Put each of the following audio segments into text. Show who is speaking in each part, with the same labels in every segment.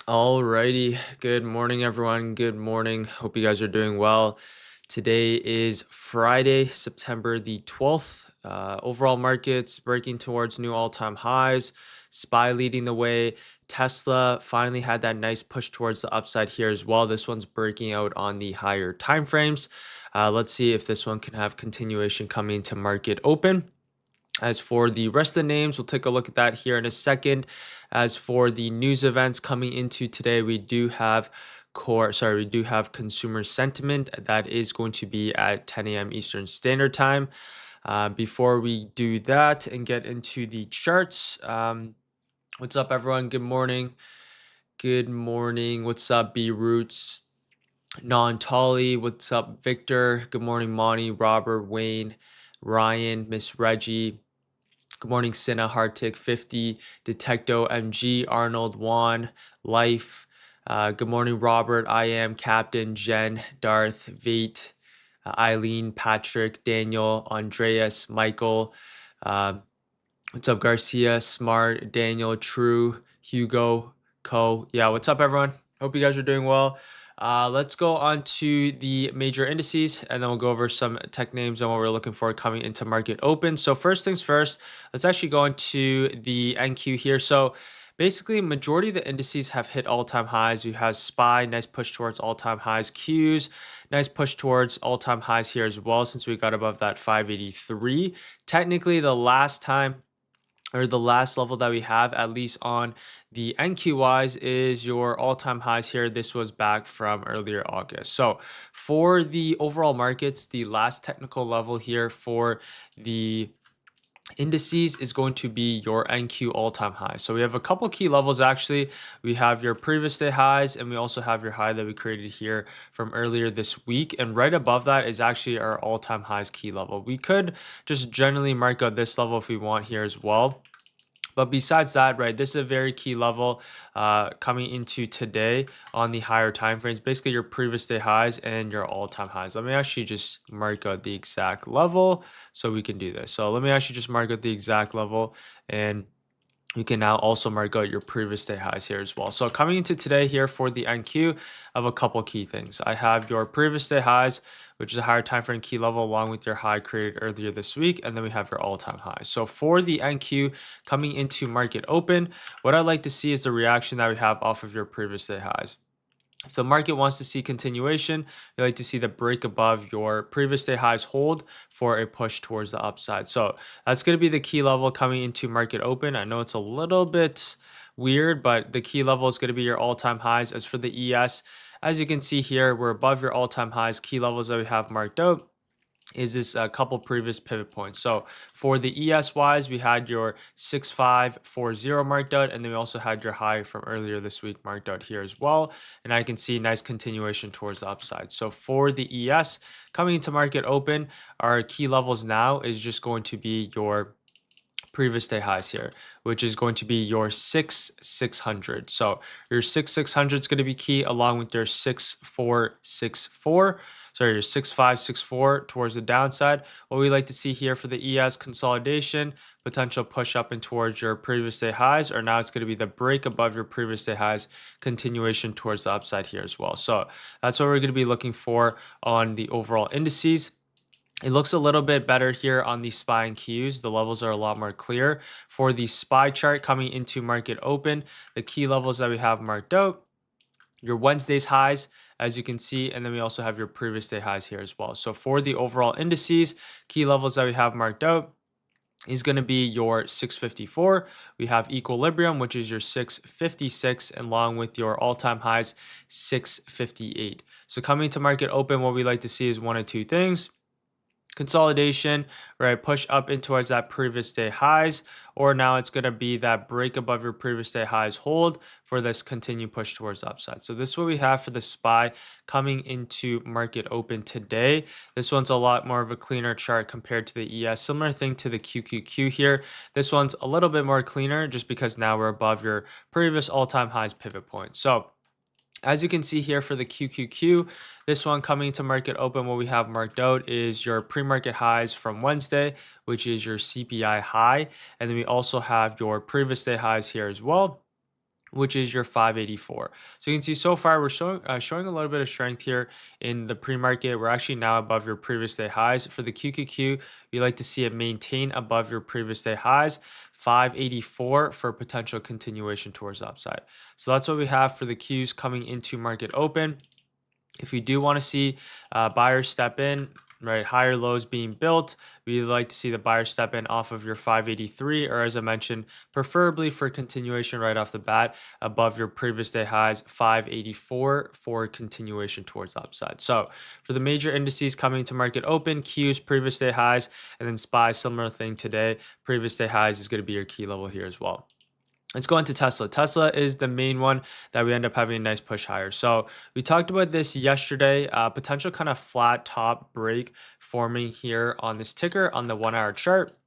Speaker 1: Alrighty. Good morning, everyone. Good morning. Hope you guys are doing well. Today is Friday, September the 12th. Overall markets breaking towards new all-time highs. SPY leading the way. Tesla finally had that nice push towards the upside here as well. This one's breaking out on the higher time frames. Let's see if this one can have continuation coming to market open. As for the rest of the names, we'll take a look at that here in a second. As for the news events coming into today, we do have consumer sentiment that is going to be at 10 a.m. Eastern Standard Time. Before we do that and get into the charts, what's up, everyone? Good morning. Good morning. What's up, B Roots? Non Tolly. What's up, Victor? Good morning, Monty, Robert, Wayne, Ryan, Miss Reggie. Good morning, Cinna, Hartick, 50, Detecto, MG, Arnold, Juan, Life. Good morning, Robert, I am, Captain, Jen, Darth, Vate, Eileen, Patrick, Daniel, Andreas, Michael. What's up, Garcia, Smart, Daniel, True, Hugo, Co. Yeah, what's up, everyone? Hope you guys are doing well. Let's go on to the major indices, and then we'll go over some tech names and what we're looking for coming into market open. So first things first, let's actually go into the NQ here. So basically, majority of the indices have hit all-time highs. We have SPY, nice push towards all-time highs. Qs, nice push towards all-time highs here as well, since we got above that 583. Technically, the last time or the last level that we have, at least on the NQYs, is your all-time highs here. This was back from earlier August. So for the overall markets, the last technical level here for the indices is going to be your NQ all-time high. So we have a couple key levels actually. We have your previous day highs, and we also have your high that we created here from earlier this week. And right above that is actually our all-time highs key level. We could just generally mark out this level if we want here as well. But besides that, right, this is a very key level coming into today on the higher time frames, basically your previous day highs and your all-time highs. Let me actually just mark out the exact level so we can do this. So let me actually just mark out the exact level, and you can now also mark out your previous day highs here as well. So coming into today here for the NQ, I have a couple key things. I have your previous day highs, which is a higher time frame key level, along with your high created earlier this week, and then we have your all-time high. So for the NQ coming into market open, what I'd like to see is the reaction that we have off of your previous day highs. If the market wants to see continuation, you like to see the break above your previous day highs hold for a push towards the upside. So that's going to be the key level coming into market open. I know it's a little bit weird, but the key level is going to be your all-time highs. As for the ES, as you can see here, we're above your all-time highs. Key levels that we have marked out is this a couple previous pivot points. So for the ES wise, we had your 6540 marked out, and then we also had your high from earlier this week marked out here as well. And I can see nice continuation towards the upside. So for the ES coming into market open, our key levels now is just going to be your previous day highs here, which is going to be your 6,600. So your 6,600 is going to be key, along with your 6,464. Sorry, your 6,564 towards the downside. What we like to see here for the ES consolidation, potential push up and towards your previous day highs, or now it's going to be the break above your previous day highs, continuation towards the upside here as well. So that's what we're going to be looking for on the overall indices. It looks a little bit better here on the SPY and Qs. The levels are a lot more clear. For the SPY chart coming into market open, the key levels that we have marked out, your Wednesday's highs, as you can see, and then we also have your previous day highs here as well. So for the overall indices, key levels that we have marked out is going to be your 654. We have equilibrium, which is your 656, along with your all-time highs, 658. So coming to market open, what we like to see is one of two things: consolidation, right? Push up in towards that previous day highs, or now it's going to be that break above your previous day highs hold for this continued push towards the upside. So this is what we have for the SPY coming into market open today. This one's a lot more of a cleaner chart compared to the ES. Similar thing to the QQQ here. This one's a little bit more cleaner just because now we're above your previous all-time highs pivot point. So as you can see here for the QQQ, this one coming to market open, what we have marked out is your pre-market highs from Wednesday, which is your CPI high. And then we also have your previous day highs here as well, which is your 584. So you can see so far we're showing a little bit of strength here in the pre-market. We're actually now above your previous day highs. For the QQQ, we like to see it maintain above your previous day highs, 584 for potential continuation towards the upside. So that's what we have for the Qs coming into market open. If you do want to see buyers step in, right, higher lows being built, we like to see the buyers step in off of your 583, or as I mentioned, preferably for continuation right off the bat above your previous day highs, 584 for continuation towards the upside. So for the major indices coming to market open, Q's previous day highs, and then SPY, similar thing today, previous day highs is going to be your key level here as well. Let's go into Tesla. Tesla is the main one that we end up having a nice push higher. So we talked about this yesterday, potential kind of flat top break forming here on this ticker on the 1 hour chart.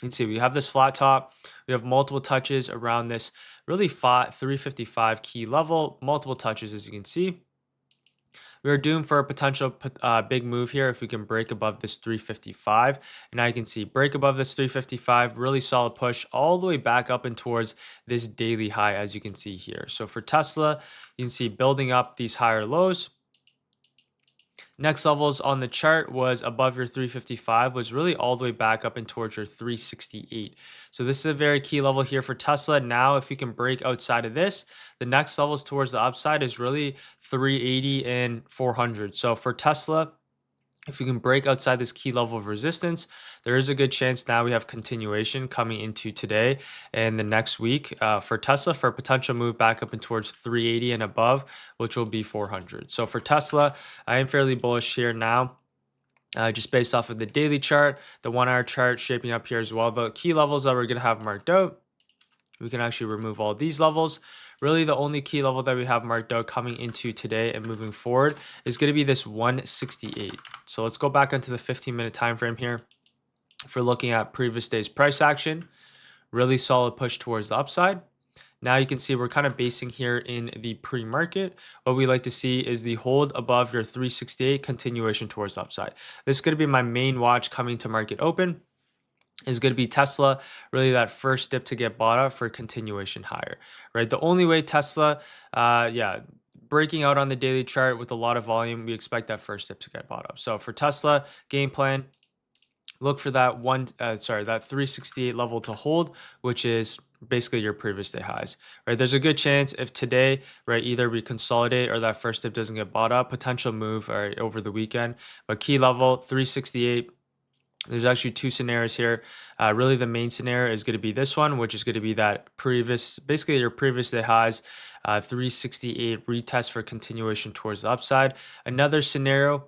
Speaker 1: You can see we have this flat top. We have multiple touches around this really 355 key level, multiple touches as you can see. We are doomed for a potential big move here if we can break above this 355. And now you can see break above this 355, really solid push all the way back up and towards this daily high, as you can see here. So for Tesla, you can see building up these higher lows. Next levels on the chart was above your 355, was really all the way back up and towards your 368. So this is a very key level here for Tesla. Now, if you can break outside of this, the next levels towards the upside is really 380 and 400. So for Tesla, if we can break outside this key level of resistance, there is a good chance now we have continuation coming into today and the next week for Tesla for a potential move back up and towards 380 and above, which will be 400. So for Tesla, I am fairly bullish here now. Just based off of the daily chart, the 1 hour chart shaping up here as well. The key levels that we're going to have marked out, we can actually remove all these levels. Really, the only key level that we have marked out coming into today and moving forward is going to be this 168. So let's go back onto the 15-minute time frame here. If we're looking at previous day's price action, really solid push towards the upside. Now you can see we're kind of basing here in the pre-market. What we like to see is the hold above your 368, continuation towards the upside. This is going to be my main watch coming to market open. Is going to be Tesla, really that first dip to get bought up for continuation higher, right? The only way Tesla, breaking out on the daily chart with a lot of volume, we expect that first dip to get bought up. So for Tesla, game plan, look for that that 368 level to hold, which is basically your previous day highs, right? There's a good chance if today, right, either we consolidate or that first dip doesn't get bought up, potential move right, over the weekend, but key level 368. There's actually two scenarios here. Really, the main scenario is going to be this one, which is going to be that basically your previous day highs, 368 retest for continuation towards the upside. Another scenario,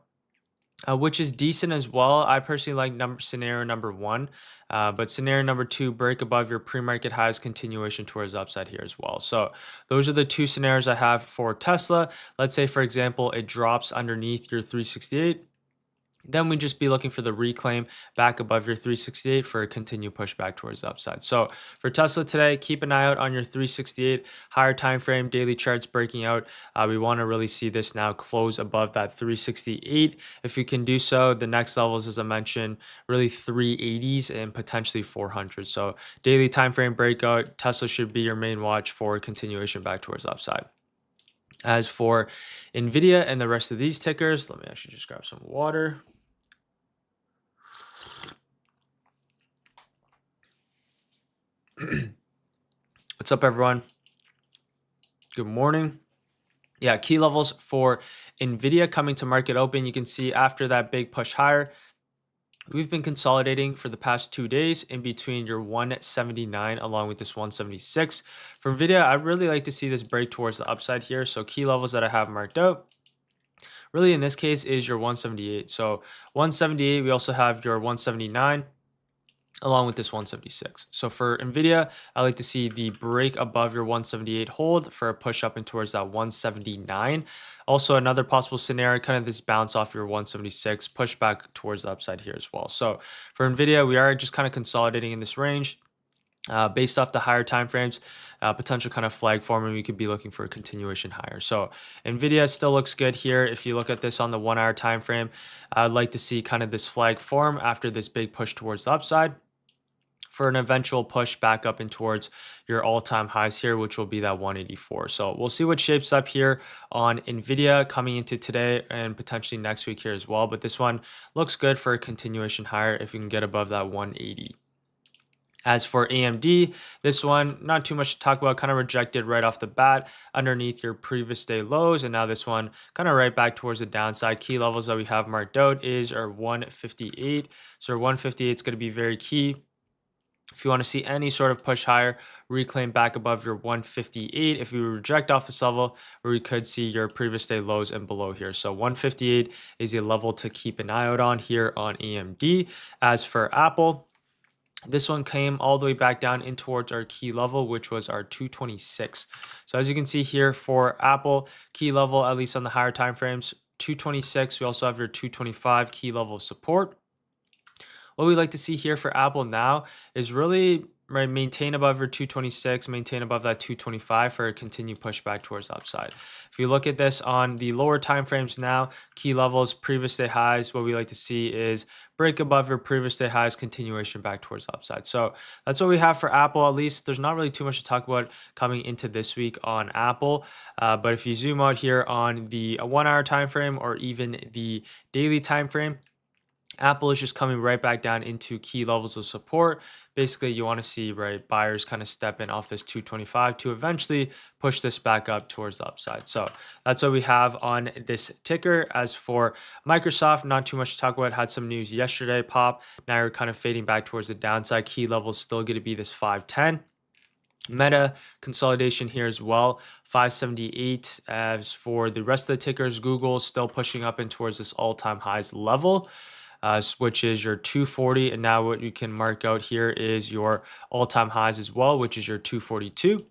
Speaker 1: which is decent as well. I personally like scenario number one, but scenario number two, break above your pre-market highs, continuation towards the upside here as well. So those are the two scenarios I have for Tesla. Let's say, for example, it drops underneath your 368. Then we'd just be looking for the reclaim back above your 368 for a continued pushback towards the upside. So for Tesla today, keep an eye out on your 368 higher time frame, daily charts breaking out. We want to really see this now close above that 368. If we can do so, the next levels, as I mentioned, really 380s and potentially 400. So daily time frame breakout, Tesla should be your main watch for continuation back towards the upside. As for NVIDIA and the rest of these tickers, let me actually just grab some water. What's up, everyone? Good morning. Yeah, key levels for NVIDIA coming to market open. You can see after that big push higher, we've been consolidating for the past 2 days in between your 179 along with this 176. For NVIDIA, I'd really like to see this break towards the upside here. So key levels that I have marked out, really in this case, is your 178. So 178, we also have your 179. Along with this 176. So for NVIDIA, I like to see the break above your 178 hold for a push up and towards that 179. Also, another possible scenario, kind of this bounce off your 176, push back towards the upside here as well. So for NVIDIA, we are just kind of consolidating in this range. Based off the higher time frames, potential kind of flag forming, we could be looking for a continuation higher. So NVIDIA still looks good here. If you look at this on the 1 hour time frame, I'd like to see kind of this flag form after this big push towards the upside. for an eventual push back up in towards your all-time highs here, which will be that 184. So we'll see what shapes up here on Nvidia coming into today and potentially next week here as well. But this one looks good for a continuation higher if we can get above that 180. As for AMD, this one, not too much to talk about, kind of rejected right off the bat underneath your previous day lows. And now this one kind of right back towards the downside. Key levels that we have marked out is our 158. So our 158 is going to be very key. If you want to see any sort of push higher, reclaim back above your 158. If you reject off this level, we could see your previous day lows and below here. So 158 is a level to keep an eye out on here on AMD. As for Apple, this one came all the way back down in towards our key level, which was our 226. So as you can see here for Apple, key level, at least on the higher time frames, 226. We also have your 225 key level support. What we like to see here for Apple now is really maintain above your 226, maintain above that 225 for a continued pushback towards the upside. If you look at this on the lower time frames now, key levels, previous day highs, what we like to see is break above your previous day highs, continuation back towards the upside. So that's what we have for Apple. At least there's not really too much to talk about coming into this week on Apple. But if you zoom out here on the 1 hour time frame or even the daily time frame, Apple is just coming right back down into key levels of support. Basically, you want to see buyers kind of step in off this 225 to eventually push this back up towards the upside. So that's what we have on this ticker. As for Microsoft, not too much to talk about. Had some news yesterday pop. Now you're kind of fading back towards the downside. Key level is still going to be this 510. Meta consolidation here as well, 578. As for the rest of the tickers, Google still pushing up in towards this all-time highs level. Which is your 240. And now what you can mark out here is your all-time highs as well, which is your 242.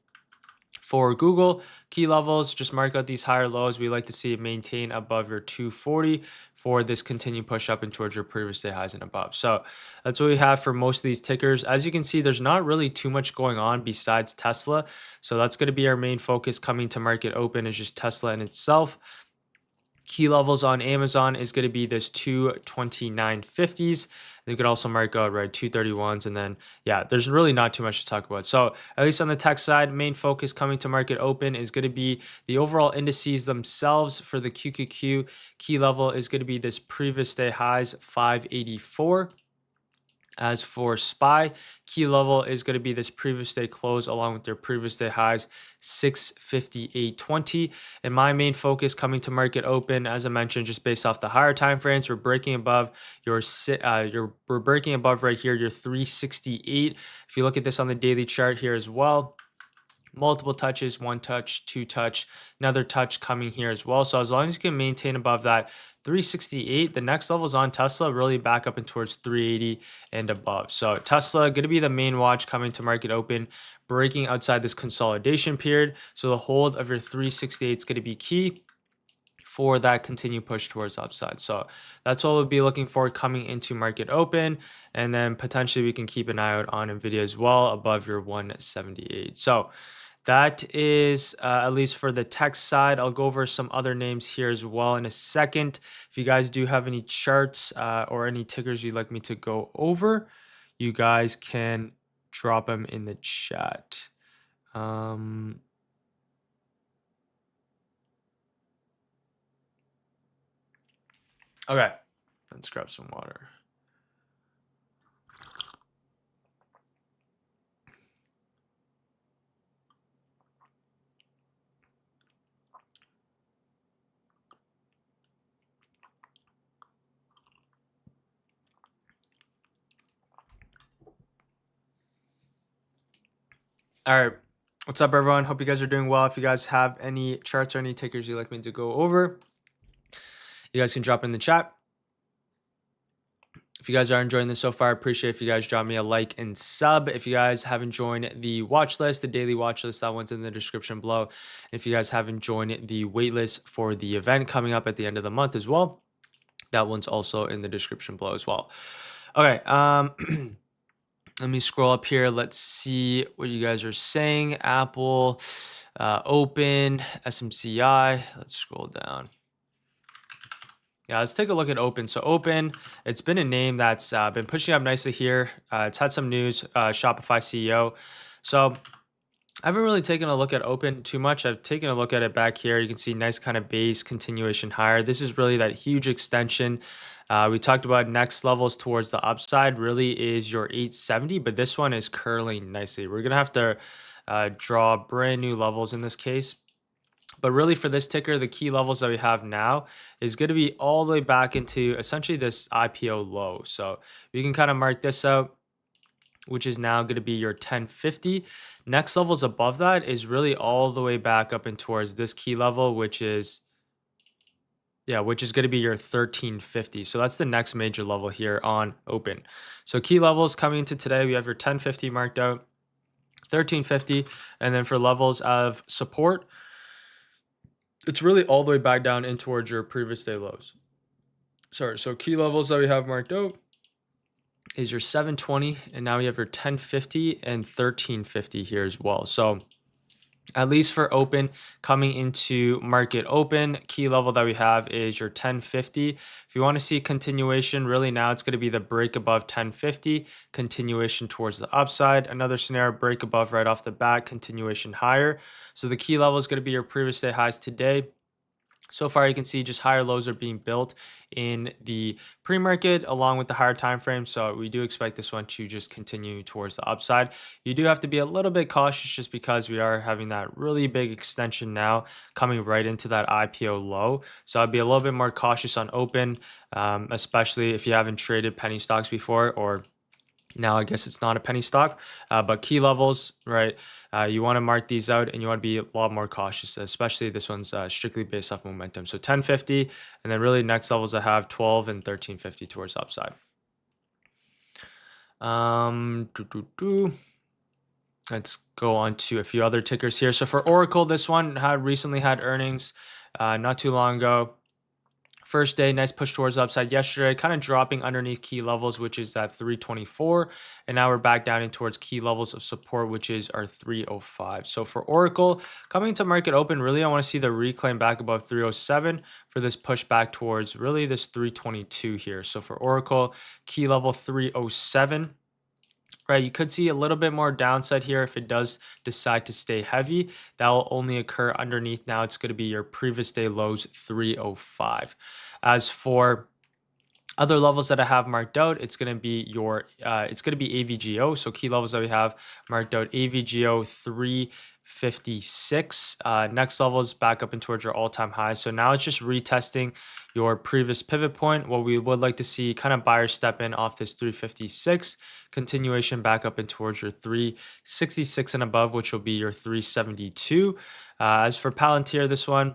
Speaker 1: For Google, key levels, just mark out these higher lows. We like to see it maintain above your 240 for this continued push up and towards your previous day highs and above. So that's what we have for most of these tickers. As you can see, there's not really too much going on besides Tesla. So that's going to be our main focus coming to market open, is just Tesla in itself. Key levels on Amazon is going to be this 229.50s. You could also mark out 231s, and then yeah, there's really not too much to talk about. So at least on the tech side, main focus coming to market open is going to be the overall indices themselves. For the QQQ, key level is going to be this previous day highs 584. As for SPY, key level is going to be this previous day close along with their previous day highs 658.20. And my main focus coming to market open, as I mentioned, just based off the higher time frames, we're breaking above we're breaking above right here your 368. If you look at this on the daily chart here as well, multiple touches, one touch, two touch, another touch coming here as well. So as long as you can maintain above that 368, the next level is on Tesla, really back up and towards 380 and above. So Tesla going to be the main watch coming to market open, breaking outside this consolidation period. So the hold of your 368 is going to be key for that continued push towards upside. So that's what we'll be looking for coming into market open. And then potentially we can keep an eye out on Nvidia as well above your 178. So that is at least for the tech side. I'll go over some other names here as well in a second. If you guys do have any charts or any tickers you'd like me to go over, you guys can drop them in the chat. Okay, let's grab some water. All right, what's up, everyone? Hope you guys are doing well. If you guys have any charts or any tickers you'd like me to go over, you guys can drop in the chat. If you guys are enjoying this so far, I appreciate if you guys drop me a like and sub. If you guys haven't joined the watch list, the daily watch list, that one's in the description below. And if you guys haven't joined the wait list for the event coming up at the end of the month as well, that one's also in the description below as well. Okay, let me scroll up here. Let's see what you guys are saying. Apple, open, SMCI. Let's scroll down. Yeah, let's take a look at Open. So Open, it's been a name that's been pushing up nicely here. It's had some news, Shopify CEO. So I haven't really taken a look at Open too much. I've taken a look at it back here. You can see nice kind of base continuation higher. This is really that huge extension. We talked about next levels towards the upside really is your 870, but this one is curling nicely. We're going to have to draw brand new levels in this case. But really for this ticker, the key levels that we have now is going to be all the way back into essentially this IPO low. So we can kind of mark this out, which is now going to be your 1050. Next levels above that is really all the way back up and towards this key level, which is going to be your 1350. So that's the next major level here on Open. So key levels coming into today, we have your 1050 marked out, 1350, and then for levels of support, it's really all the way back down in towards your previous day lows. Sorry, so key levels that we have marked out is your 720, and now we have your 1050 and 1350 here as well. So at least for Open, coming into market open, key level that we have is your 1050. If you want to see continuation, really now it's going to be the break above 1050, continuation towards the upside. Another scenario, break above right off the bat, continuation higher. So the key level is going to be your previous day highs today. So far, you can see just higher lows are being built in the pre-market along with the higher time frame. So we do expect this one to just continue towards the upside. You do have to be a little bit cautious just because we are having that really big extension now coming right into that IPO low. So I'd be a little bit more cautious on Open, especially if you haven't traded penny stocks before, or now I guess it's not a penny stock, but key levels, right? You want to mark these out and you want to be a lot more cautious, especially this one's strictly based off momentum. So 1050, and then really next levels I have 12 and 1350 towards upside. Let's go on to a few other tickers here. So for Oracle, this one had recently had earnings not too long ago. First day, nice push towards the upside yesterday, kind of dropping underneath key levels, which is at 324. And now we're back down in towards key levels of support, which is our 305. So for Oracle, coming to market open, really, I want to see the reclaim back above 307 for this push back towards really this 322 here. So for Oracle, key level 307. Right, you could see a little bit more downside here if it does decide to stay heavy. That will only occur underneath. Now it's going to be your previous day lows 305. As for other levels that I have marked out, it's going to be your AVGO. So key levels that we have marked out, AVGO 356. Next level is back up and towards your all-time high. So now it's just retesting your previous pivot point. What we would like to see, kind of buyer step in off this 356, continuation back up and towards your 366 and above, which will be your 372. As for Palantir, this one,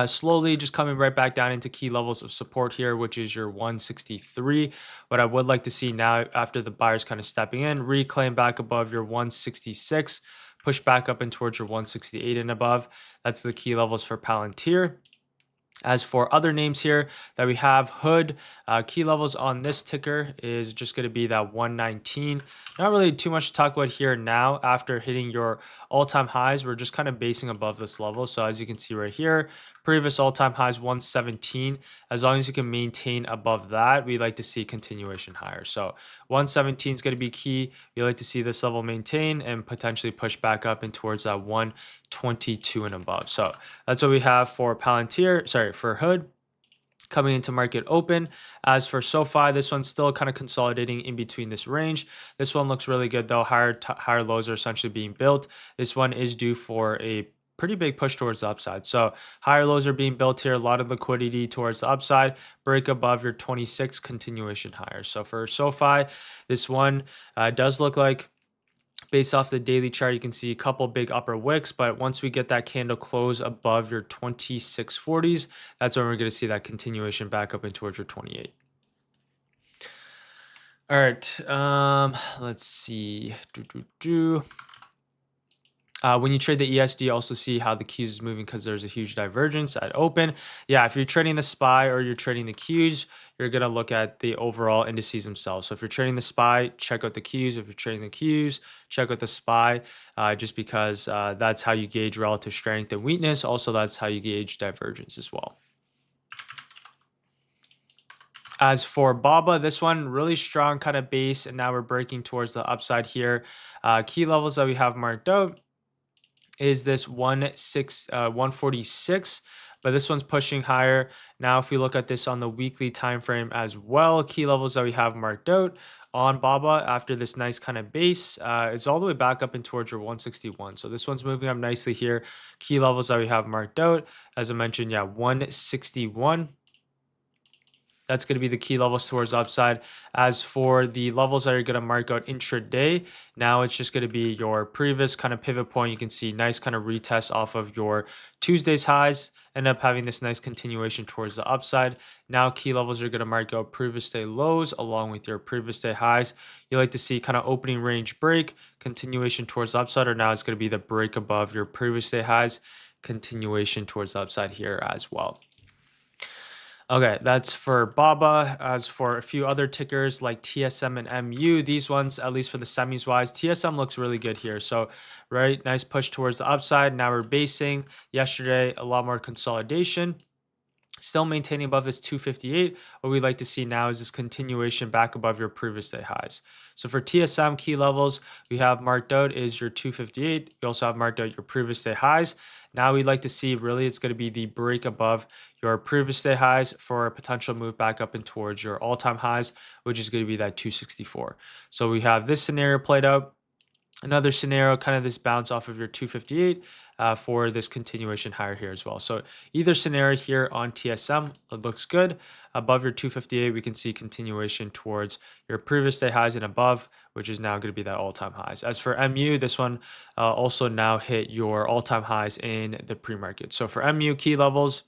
Speaker 1: slowly just coming right back down into key levels of support here, which is your 163. What I would like to see now after the buyers kind of stepping in, reclaim back above your 166, push back up and towards your 168 and above. That's the key levels for Palantir. As for other names here that we have, Hood, key levels on this ticker is just going to be that 119. Not really too much to talk about here now. After hitting your all-time highs, we're just kind of basing above this level. So as you can see right here, previous all-time highs 117. As long as you can maintain above that, we like to see continuation higher. So 117 is going to be key. We like to see this level maintain and potentially push back up and towards that 122 and above. So that's what we have for Palantir, sorry, for Hood coming into market open. As for SoFi, this one's still kind of consolidating in between this range. This one looks really good though. Higher lows are essentially being built. This one is due for a pretty big push towards the upside. So higher lows are being built here, a lot of liquidity towards the upside, break above your 26, continuation higher. So for SoFi, this one does look like, based off the daily chart, you can see a couple big upper wicks, but once we get that candle close above your 2640s, that's when we're going to see that continuation back up and towards your 28. All right, let's see. When you trade the ESD, you also see how the Qs is moving because there's a huge divergence at open. Yeah, if you're trading the SPY or you're trading the Qs, you're going to look at the overall indices themselves. So if you're trading the SPY, check out the Qs. If you're trading the Qs, check out the SPY, just because that's how you gauge relative strength and weakness. Also, that's how you gauge divergence as well. As for BABA, this one really strong kind of base, and now we're breaking towards the upside here. Key levels that we have marked out is this 146, but this one's pushing higher. Now, if we look at this on the weekly time frame as well, key levels that we have marked out on BABA after this nice kind of base is all the way back up and towards your 161. So this one's moving up nicely here. Key levels that we have marked out, as I mentioned, yeah, 161. That's going to be the key levels towards upside. As for the levels that are going to mark out intraday, now it's just going to be your previous kind of pivot point. You can see nice kind of retest off of your Tuesday's highs, end up having this nice continuation towards the upside. Now key levels are going to mark out previous day lows along with your previous day highs. You like to see kind of opening range break, continuation towards the upside, or now it's going to be the break above your previous day highs, continuation towards the upside here as well. Okay, that's for BABA. As for a few other tickers like TSM and MU, these ones, at least for the semis wise, TSM looks really good here. So, right, nice push towards the upside. Now we're basing. Yesterday, a lot more consolidation. Still maintaining above this 258. What we'd like to see now is this continuation back above your previous day highs. So for TSM key levels, we have marked out is your 258. You also have marked out your previous day highs. Now we'd like to see really it's going to be the break above your previous day highs for a potential move back up and towards your all-time highs, which is going to be that 264. So we have this scenario played out. Another scenario, kind of this bounce off of your 258 for this continuation higher here as well. So either scenario here on TSM, it looks good. Above your 258, we can see continuation towards your previous day highs and above, which is now going to be that all-time highs. As for MU, this one also now hit your all-time highs in the pre-market. So for MU key levels,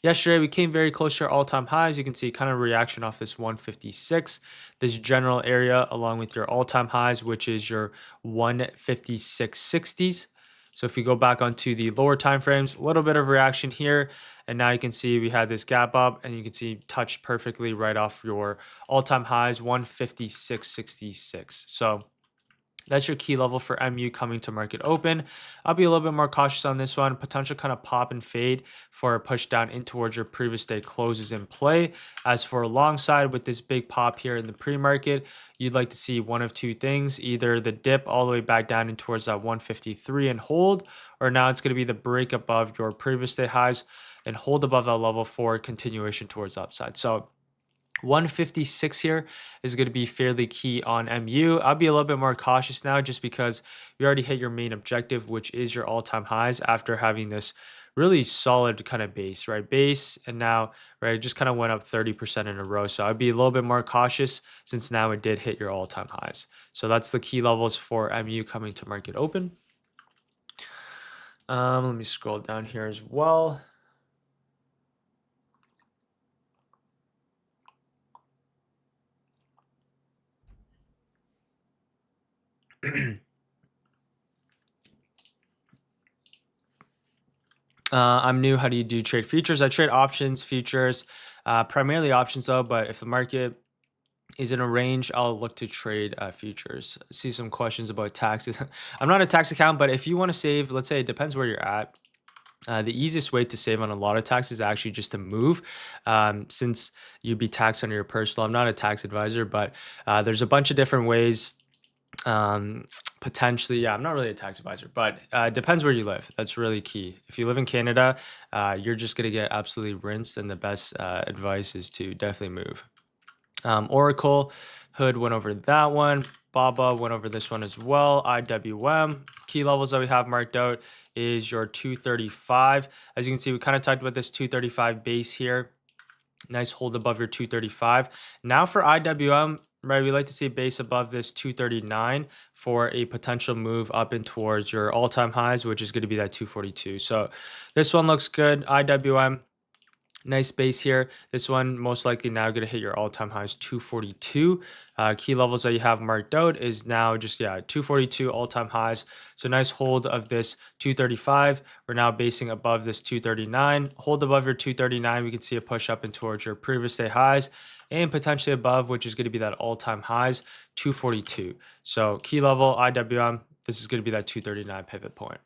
Speaker 1: yesterday, we came very close to our all-time highs. You can see kind of reaction off this 156, this general area along with your all-time highs, which is your 156.60s. So if we go back onto the lower time frames, a little bit of reaction here. And now you can see we had this gap up and you can see touched perfectly right off your all-time highs, 156.66. So that's your key level for MU coming to market open. I'll be a little bit more cautious on this one. Potential kind of pop and fade for a push down in towards your previous day closes in play. As for alongside with this big pop here in the pre-market, you'd like to see one of two things, either the dip all the way back down in towards that 153 and hold, or now it's going to be the break above your previous day highs and hold above that level for continuation towards the upside. So 156 here is going to be fairly key on MU. I'll be a little bit more cautious now just because we already hit your main objective, which is your all-time highs after having this really solid kind of base, right? Base, and now, right, it just kind of went up 30% in a row. So I'd be a little bit more cautious since now it did hit your all-time highs. So that's the key levels for MU coming to market open. Let me scroll down here as well. I'm new. How do you do trade futures? I trade options, futures, primarily options though, but if the market is in a range, I'll look to trade futures. See some questions about taxes. I'm not a tax account, but if you want to save, let's say it depends where you're at. The easiest way to save on a lot of taxes is actually just to move, since you'd be taxed on your personal. I'm not a tax advisor, but there's a bunch of different ways. Potentially, yeah, I'm not really a tax advisor, but it depends where you live. That's really key. If you live in Canada, you're just going to get absolutely rinsed, and the best advice is to definitely move. Oracle, Hood went over that one. BABA went over this one as well. IWM, key levels that we have marked out is your 235. As you can see, we kind of talked about this 235 base here. Nice hold above your 235. Now for IWM, right, we like to see a base above this 239 for a potential move up in towards your all-time highs, which is going to be that 242. So this one looks good. IWM, nice base here. This one most likely now going to hit your all-time highs 242. Key levels that you have marked out is now just 242 all-time highs. So nice hold of this 235. We're now basing above this 239. Hold above your 239. We can see a push up in towards your previous day highs and potentially above, which is going to be that all-time highs 242. So key level IWM, this is going to be that 239 pivot point.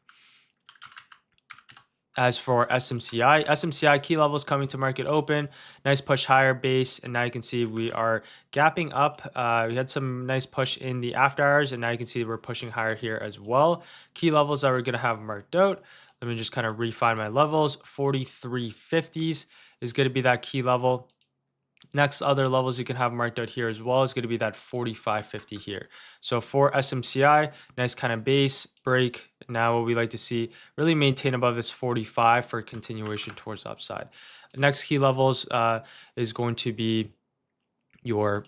Speaker 1: As for SMCI key levels coming to market open, nice push higher base, and now you can see we are gapping up. We had some nice push in the after hours, and now you can see we're pushing higher here as well. Key levels that we're going to have marked out. Let me just kind of refine my levels. 4350s is going to be that key level. Next other levels you can have marked out here as well is going to be that 4550 here. So for SMCI, nice kind of base break. Now what we like to see, really maintain above this 45 for continuation towards the upside. The next key levels is going to be your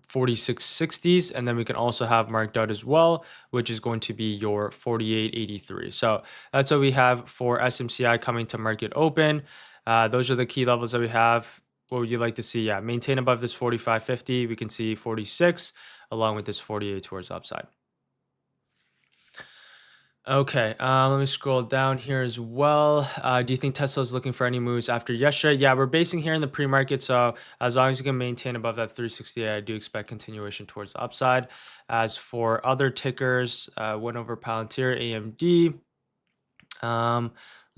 Speaker 1: 4660s, and then we can also have marked out as well, which is going to be your 4883. So that's what we have for SMCI coming to market open. Those are the key levels that we have. What would you like to see? Yeah, maintain above this 4550. We can see 46 along with this 48 towards the upside. Okay, let me scroll down here as well. Do you think Tesla is looking for any moves after yesterday? Yeah, we're basing here in the pre-market, so as long as you can maintain above that 368, I do expect continuation towards the upside. As for other tickers, went over Palantir, AMD.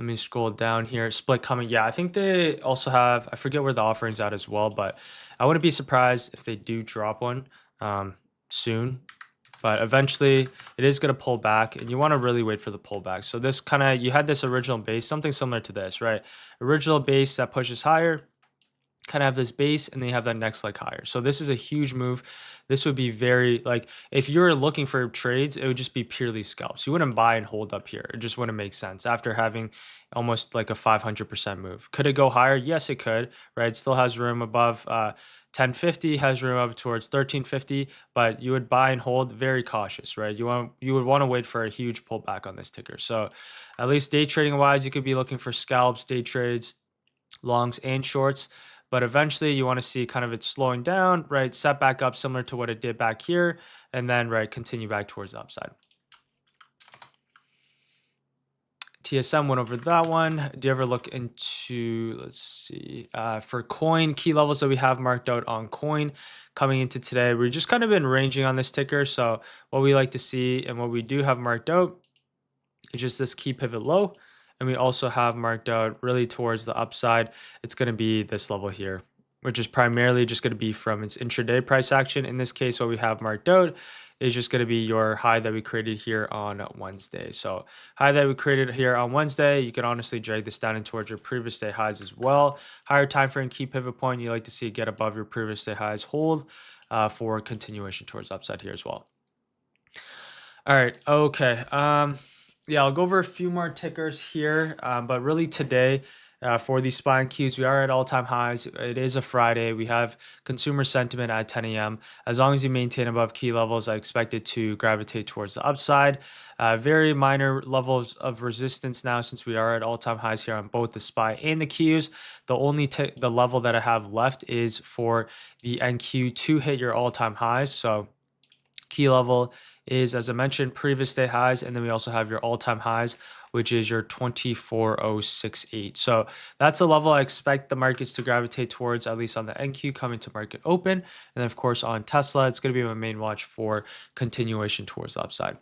Speaker 1: Let me scroll down here. Split coming. Yeah, I think they also have, I forget where the offering's at as well, but I wouldn't be surprised if they do drop one soon. But eventually it is going to pull back, and you want to really wait for the pullback. So this kind of, you had this original base, something similar to this, right? Original base that pushes higher, kind of have this base, and then you have that next leg higher. So this is a huge move. This would be very, like, if you're looking for trades, it would just be purely scalps. You wouldn't buy and hold up here. It just wouldn't make sense after having almost like a 500% move. Could it go higher? Yes, it could, right? It still has room above 1050, has room up towards 1350, but you would buy and hold, very cautious, right? You would want to wait for a huge pullback on this ticker. So at least day trading wise, you could be looking for scalps, day trades, longs and shorts. But eventually you want to see kind of it slowing down, right? Set back up similar to what it did back here, and then, right, continue back towards the upside. TSM went over that one. Do you ever look into, let's see, for coin, key levels that we have marked out on coin coming into today? We've just kind of been ranging on this ticker. So what we like to see and what we do have marked out is just this key pivot low. And we also have marked out really towards the upside. It's going to be this level here, which is primarily just going to be from its intraday price action. In this case, what we have marked out is just going to be your high that we created here on Wednesday. So high that we created here on Wednesday, you can honestly drag this down in towards your previous day highs as well. Higher time frame key pivot point, you like to see it get above your previous day highs, hold for continuation towards upside here as well. All right, okay. Yeah, I'll go over a few more tickers here, but really today, for these SPY and Qs, we are at all-time highs. It is a Friday. We have consumer sentiment at 10 a.m. As long as you maintain above key levels, I expect it to gravitate towards the upside. Very minor levels of resistance now since we are at all-time highs here on both the SPY and the Qs. The only the level that I have left is for the NQ to hit your all-time highs. So key level is, as I mentioned, previous day highs, and then we also have your all-time highs, which is your 24068. So that's a level I expect the markets to gravitate towards, at least on the NQ coming to market open. And then of course on Tesla, it's going to be my main watch for continuation towards the upside.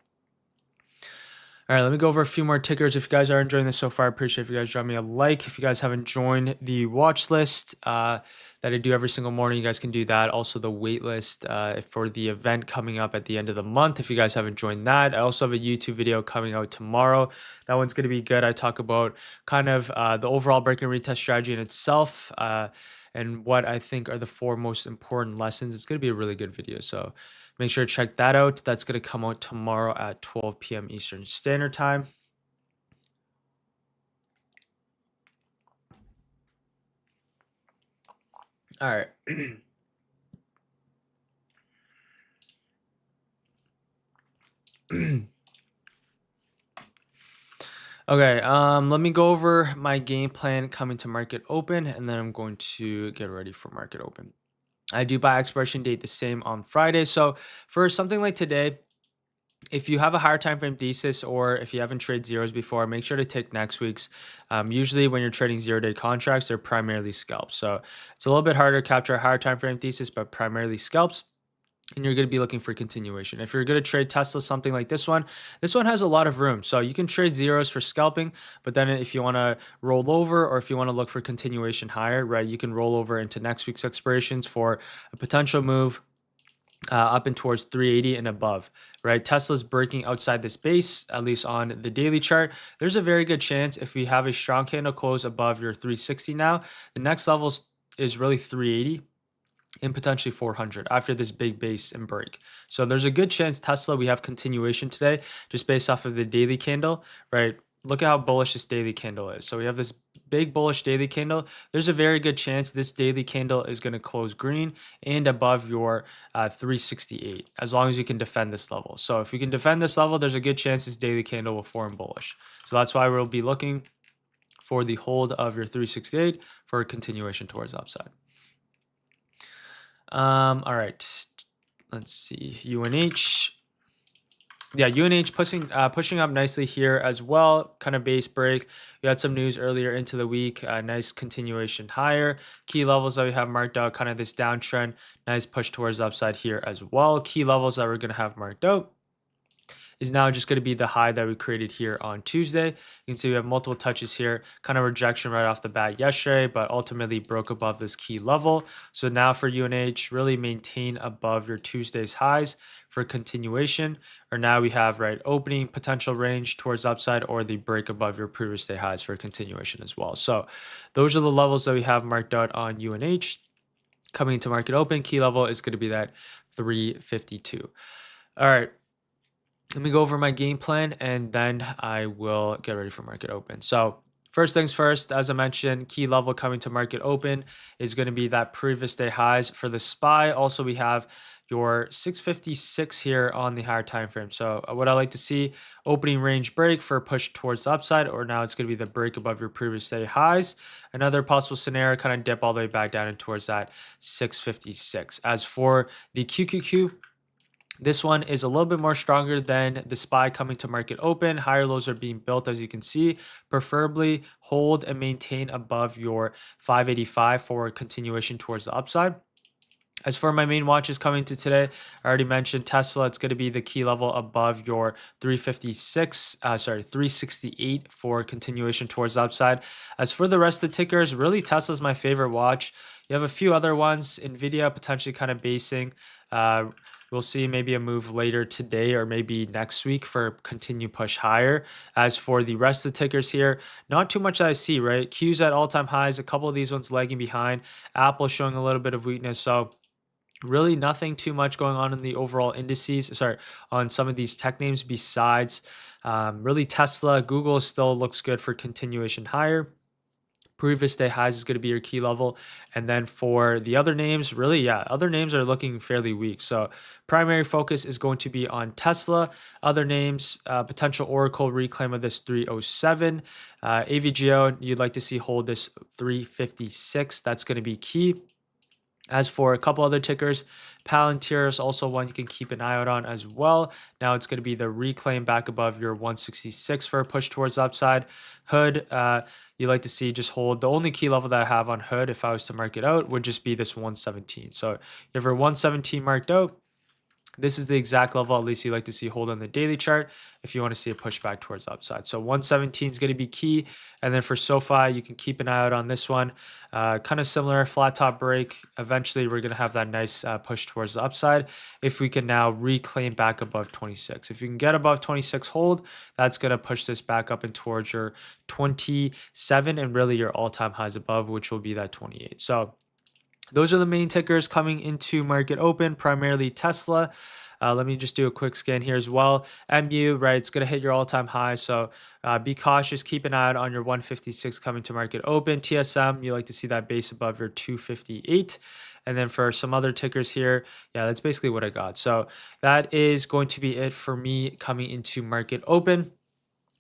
Speaker 1: All right, let me go over a few more tickers. If you guys are enjoying this so far, I appreciate if you guys drop me a like. If you guys haven't joined the watch list that I do every single morning, you guys can do that. Also the wait list for the event coming up at the end of the month. If you guys haven't joined that, I also have a YouTube video coming out tomorrow. That one's going to be good. I talk about kind of the overall break and retest strategy in itself and what I think are the 4 most important lessons. It's going to be a really good video. So make sure to check that out. That's going to come out tomorrow at 12 p.m. Eastern Standard Time. All right. Okay, let me go over my game plan coming to market open, and then I'm going to get ready for market open. I do buy expiration date the same on Friday. So for something like today, if you have a higher time frame thesis, or if you haven't traded zeros before, make sure to take next week's. Usually when you're trading 0-day contracts, they're primarily scalps. So it's a little bit harder to capture a higher time frame thesis, but primarily scalps. and you're going to be looking for continuation. If you're going to trade Tesla, something like this one has a lot of room. So you can trade zeros for scalping, but then if you want to roll over or if you want to look for continuation higher, right, you can roll over into next week's expirations for a potential move up and towards 380 and above, right? Tesla's breaking outside this base, at least on the daily chart. There's a very good chance if we have a strong candle close above your 360 now, the next level is really 380 and potentially 400 after this big base and break. So there's a good chance Tesla, we have continuation today just based off of the daily candle, right? Look at how bullish this daily candle is. So we have this big bullish daily candle. There's a very good chance this daily candle is going to close green and above your 368 as long as you can defend this level. So if you can defend this level, there's a good chance this daily candle will form bullish. So that's why we'll be looking for the hold of your 368 for a continuation towards upside. All right, let's see, UNH. Yeah, UNH pushing up nicely here as well, kind of base break. We had some news earlier into the week, nice continuation higher. Key levels that we have marked out, kind of this downtrend, nice push towards upside here as well. Key levels that we're going to have marked out is now just going to be the high that we created here on Tuesday. You can see we have multiple touches here, kind of rejection right off the bat yesterday, but ultimately broke above this key level. So now for UNH, really maintain above your Tuesday's highs for continuation, or now we have right opening potential range towards upside or the break above your previous day highs for continuation as well. So those are the levels that we have marked out on UNH. Coming to market open, key level is going to be that 352. All right. Let me go over my game plan and then I will get ready for market open. So first things first, as I mentioned, key level coming to market open is going to be that previous day highs for the SPY. Also, we have your 656 here on the higher time frame. So what I like to see, opening range break for a push towards the upside, or now it's going to be the break above your previous day highs. Another possible scenario, kind of dip all the way back down and towards that 656. As for the QQQ, this one is a little bit more stronger than the SPY coming to market open. Higher lows are being built, as you can see. Preferably hold and maintain above your 585 for continuation towards the upside. As for my main watches coming to today, I already mentioned Tesla. It's going to be the key level above your 368 for continuation towards the upside. As for the rest of the tickers, really Tesla's my favorite watch. You have a few other ones, Nvidia potentially kind of basing. We'll see maybe a move later today or maybe next week for continue push higher. As for the rest of the tickers here, not too much that I see, right? Q's at all-time highs, a couple of these ones lagging behind. Apple showing a little bit of weakness. So really nothing too much going on in the overall indices, on some of these tech names besides really Tesla. Google still looks good for continuation higher. Previous day highs is going to be your key level. And then for the other names, really, yeah, other names are looking fairly weak. So primary focus is going to be on Tesla. Other names, potential Oracle reclaim of this 307. AVGO, you'd like to see hold this 356. That's going to be key. As for a couple other tickers, Palantir is also one you can keep an eye out on as well. Now it's going to be the reclaim back above your 166 for a push towards upside. Hood, you like to see just hold. The only key level that I have on Hood, if I was to mark it out, would just be this 117. So you have your 117 marked out. This is the exact level, at least you like to see hold on the daily chart if you want to see a pushback towards the upside. So 117 is going to be key. And then for SoFi, you can keep an eye out on this one. Kind of similar, flat top break. Eventually, we're going to have that nice push towards the upside if we can now reclaim back above 26. If you can get above 26 hold, that's going to push this back up and towards your 27 and really your all-time highs above, which will be that 28. So those are the main tickers coming into market open, primarily Tesla. Let me just do a quick scan here as well. MU, right, it's going to hit your all-time high. So be cautious. Keep an eye out on your 156 coming to market open. TSM, you like to see that base above your 258. And then for some other tickers here, yeah, that's basically what I got. So that is going to be it for me coming into market open.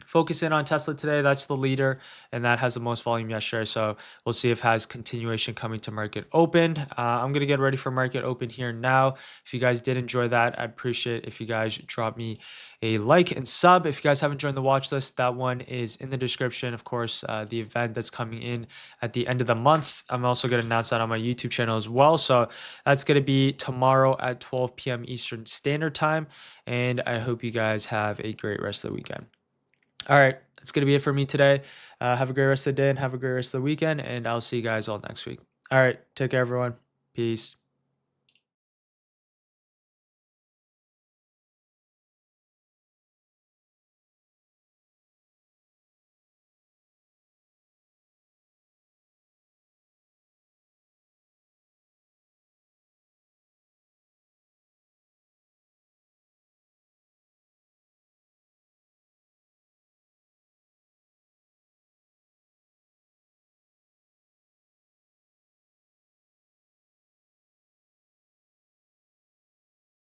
Speaker 1: focus in on Tesla today. That's the leader, and that has the most volume yesterday. So we'll see if it has continuation coming to market open. I'm gonna get ready for market open here now. If you guys did enjoy that, I'd appreciate if you guys drop me a like and sub. If you guys haven't joined the watch list, that one is in the description. Of course, the event that's coming in at the end of the month. I'm also gonna announce that on my YouTube channel as well. So that's gonna be tomorrow at 12 p.m. Eastern Standard Time. And I hope you guys have a great rest of the weekend. All right, that's going to be it for me today. Have a great rest of the day and have a great rest of the weekend, and I'll see you guys all next week. All right, take care, everyone. Peace.